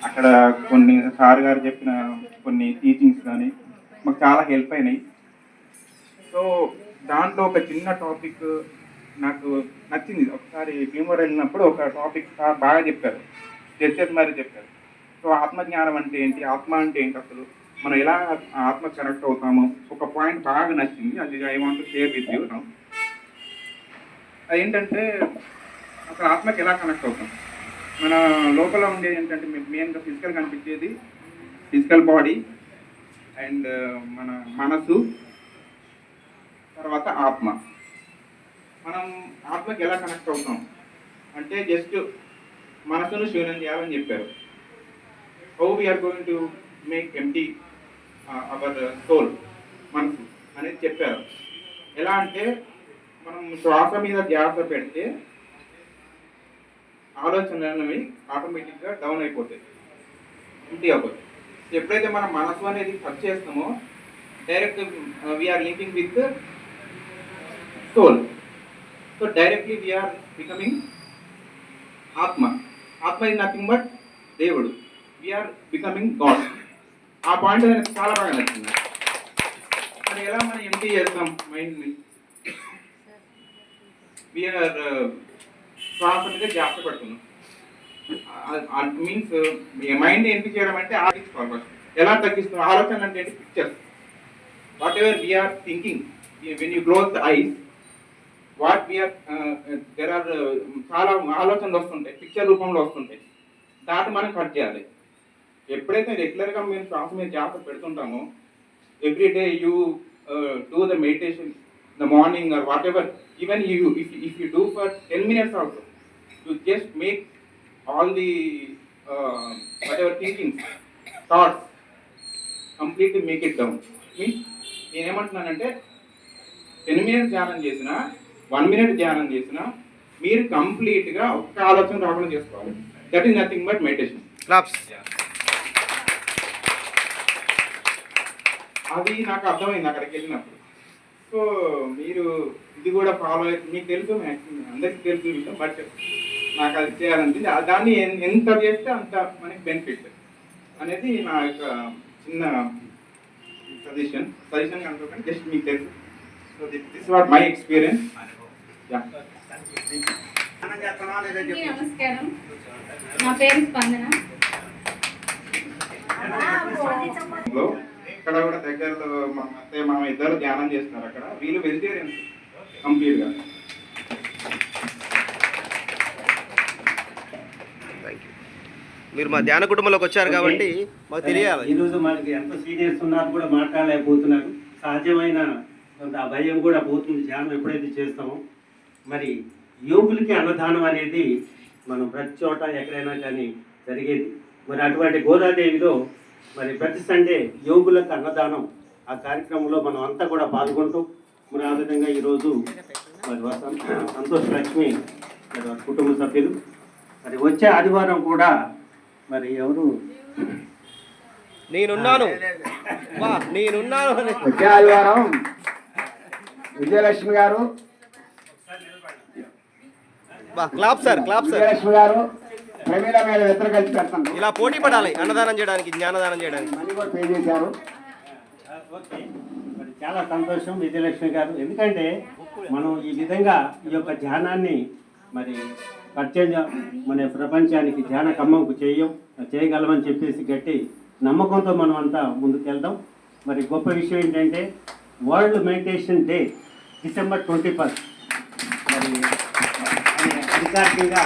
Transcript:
అక్కడ కొన్ని సార్ గారు చెప్పిన కొన్ని టీచింగ్స్ కానీ మాకు చాలా హెల్ప్ అయినాయి. సో దాంట్లో ఒక చిన్న టాపిక్ నాకు నచ్చింది. ఒకసారి భీమవరం వెళ్ళినప్పుడు ఒక టాపిక్ సార్ బాగా చెప్పారు, చర్చస్ మరి చెప్పారు. సో ఆత్మజ్ఞానం అంటే ఏంటి, ఆత్మ అంటే ఏంటి, అసలు మనం ఎలా ఆత్మ కనెక్ట్ అవుతాము, ఒక పాయింట్ బాగా నచ్చింది. అది I want to share with you now. అదేంటంటే అసలు ఆత్మకి ఎలా కనెక్ట్ అవుతాం. మన లోపల ఉండేది ఏంటంటే మెయిన్గా ఫిజికల్ కనిపించేది ఫిజికల్ బాడీ అండ్ మన మనసు, తర్వాత ఆత్మ. మనం ఆత్మకి ఎలా కనెక్ట్ అవుతాం అంటే జస్ట్ మనసును శూన్యం చేయాలని చెప్పారు. How we are going to make empty our soul, మనసు అనేది చెప్పారు. ఎలా అంటే మనం శ్వాస మీద ధ్యాస పెడితే ఆలోచనలు ఆటోమేటిక్గా డౌన్ అయిపోతాయి, ఎంటీ అయిపోతాయి. ఎప్పుడైతే మనం మనసు అనేది టచ్ చేస్తామో direct we are linking with soul. So directly we are becoming ఆత్మ. ఆత్మ ఇస్ నథింగ్ బట్ దేవుడు. We are becoming God. ఆ పాయింట్ నాకు చాలా బాగా నచ్చింది. మరి ఎలా మనం ఎంటీ చేస్తాం మైండ్ని? వీఆర్ శ్వాస మీద ధ్యాస పెడుతున్నాం. మీన్స్ మైండ్ ఎంపీ చేయడం అంటే ఆలోచించుకోవాలి. ఎలా తగ్గిస్తున్నాం? ఆలోచన అంటే ఏంటి? Pictures. Whatever we are thinking, when you close the eyes, what we are there are చాలా ఆలోచనలు వస్తుంటాయి, పిక్చర్ రూపంలో వస్తుంటాయి. దాన్ని మనం కట్ చేయాలి. ఎప్పుడైతే రెగ్యులర్గా మేము శ్వాస మీద ధ్యాస పెడుతుంటామో, every day you do the meditation the morning or whatever, even if you do for 10 minutes also, you just make all the whatever thinking thoughts completely make it down. Means నేను ఏమంటున్నానంటే 10 minutes ధ్యానం చేసినా 1 minute ధ్యానం చేసినా మీరు కంప్లీట్గా ఒక్క ఆలోచన రాకుండా చేసుకోవాలి. That is nothing but meditation. అది నాకు అర్థమైంది అక్కడికి వెళ్ళినప్పుడు. సో మీరు ఇది కూడా ఫాలో అయితే మీకు తెలుసు, మ్యాక్సిమం అందరికీ తెలుసు విషయం, బట్ నాకు అది చేయాలంటే దాన్ని ఎంత చేస్తే అంత మనకి బెనిఫిట్ అనేది నా యొక్క చిన్న సజెషన్ అనుకోకండి, జస్ట్ మీకు తెలుసు. So this what my experience. నమస్కారం, నా పేరు స్పందన. ఇక్కడ కూడా దగ్గరలో మా అత్తయ్య మామ ఇద్దరు ధ్యానం చేస్తున్నారు. అక్కడ వీళ్ళు వెజిటేరియన్స్ కంప్లీట్గా. మీరు మా ధ్యాన కుటుంబంలోకి వచ్చారు కాబట్టి మాకు తెలియాలి. ఈరోజు మనకి ఎంత సీనియర్స్ ఉన్నారు కూడా మాట్లాడలేకపోతున్నారు. సహజమైన కొంత భయం కూడా పోతుంది ధ్యానం ఎప్పుడైతే చేస్తామో. మరి యోగులకి అన్నదానం అనేది మనం ప్రతి చోట ఎక్కడైనా కానీ జరిగేది. మరి అటువంటి గోదాదేవిలో మరి ప్రతి సండే యోగులకు అన్నదానం ఆ కార్యక్రమంలో మనం అంతా కూడా పాల్గొంటూ మరి ఆ విధంగా ఈరోజు మరి సంతోష్ లక్ష్మి మరి వారి కుటుంబ సభ్యులు మరి వచ్చే ఆదివారం కూడా మరి ఎవరు నేనున్నాను వచ్చే ఆదివారం విజయలక్ష్మి గారు, విజయలక్ష్మి గారు ప్రమీల మీద ఇద్దరు కలిసి పెడతాను. ఇలా పోటీ పడాలి అన్నదానం చేయడానికి, జ్ఞానదానం చేయడానికి. మనీ కూడా పే చేశారు. ఓకే, మరి చాలా సంతోషం విజయలక్ష్మి గారు. ఎందుకంటే మనం ఈ విధంగా ఈ యొక్క ధ్యానాన్ని మరి పరిచయం మన ప్రపంచానికి ధ్యాన కమ్మంకు చేయగలమని చెప్పేసి గట్టి నమ్మకంతో మనం అంతా ముందుకెళ్దాం. మరి గొప్ప విషయం ఏంటంటే వరల్డ్ మెడిటేషన్ డే December 21 మరి అధికారికంగా